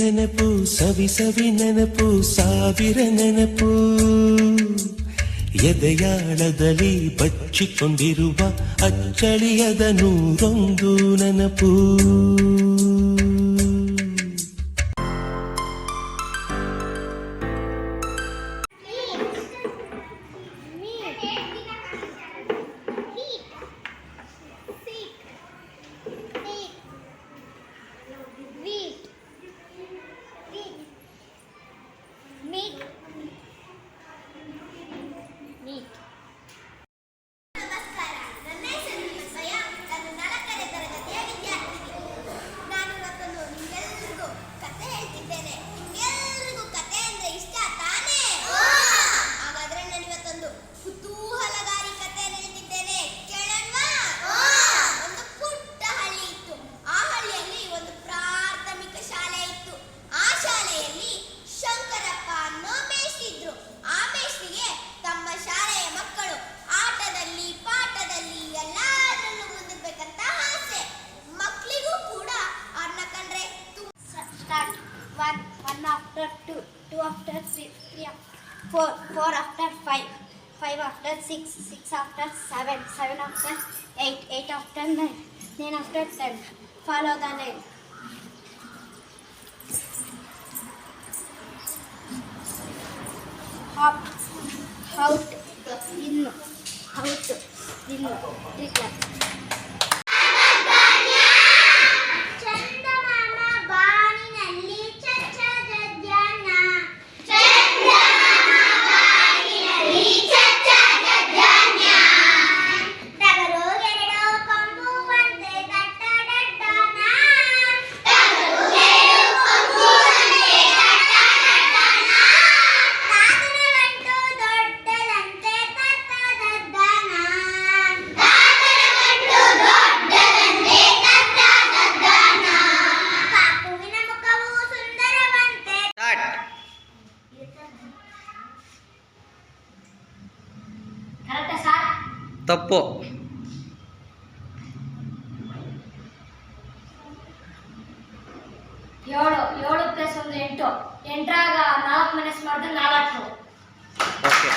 ನೆನಪು ಸವಿ ಸವಿ ನೆನಪು ಸಾವಿರ ನೆನಪು ಎದೆಯಾಳದಲ್ಲಿ ಬಚ್ಚಿಕೊಂಡಿರುವ ಅಚ್ಚಳಿಯದ ನೂರೊಂದು ನೆನಪು. After 3, 4, 4 after 5, 5 after 6, 6 after 7, 7 after 8, 8 after 9, 9 after 10. Follow the line. Hop, out, in, out, in, trigger. ತಪ್ಪು. ಏಳು ಪ್ಲಸ್ 1 8. 8ರಾಗ 4 ಮೈನಸ್ ಮಾಡಿದ್ರೆ 4. Okay.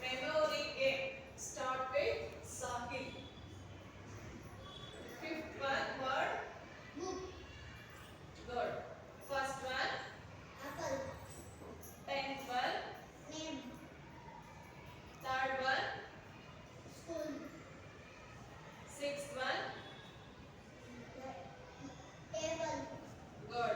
Memory game. Start with Sahil. Fifth one word. Book. Good. First one. Apple. 10th one. Name. Third one. School. Sixth one. Table. Good.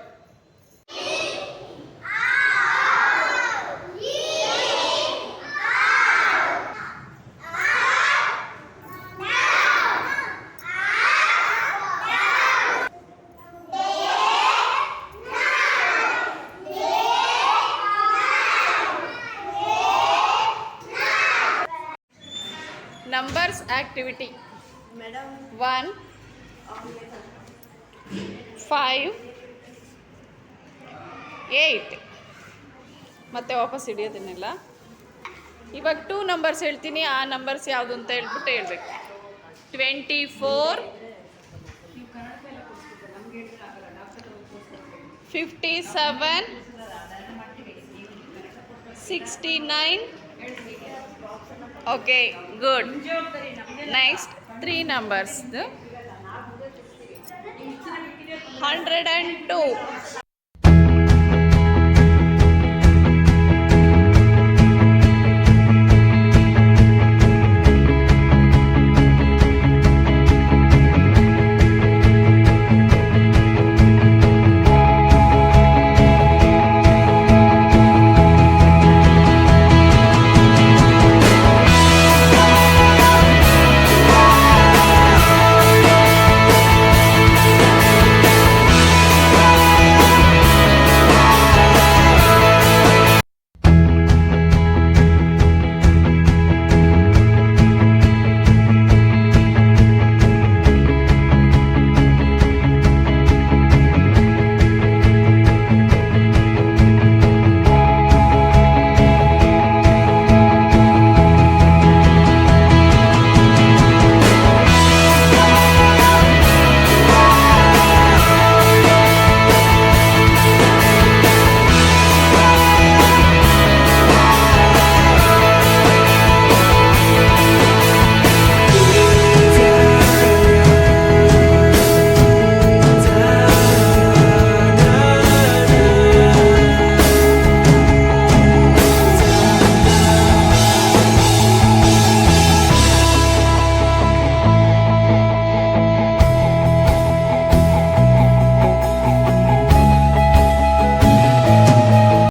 Numbers activity. 1, 5, 8. ಮತ್ತೆ ವಾಪಸ್ ಹಿಡಿಯೋದನ್ನೆಲ್ಲ. ಇವಾಗ 2 numbers ಹೇಳ್ತೀನಿ, ಆ numbers ಯಾವುದು ಅಂತ ಹೇಳ್ಬಿಟ್ಟು ಹೇಳ್ಬೇಕು. 24, 57, 69. Okay, good. Next 3 numbers. 102,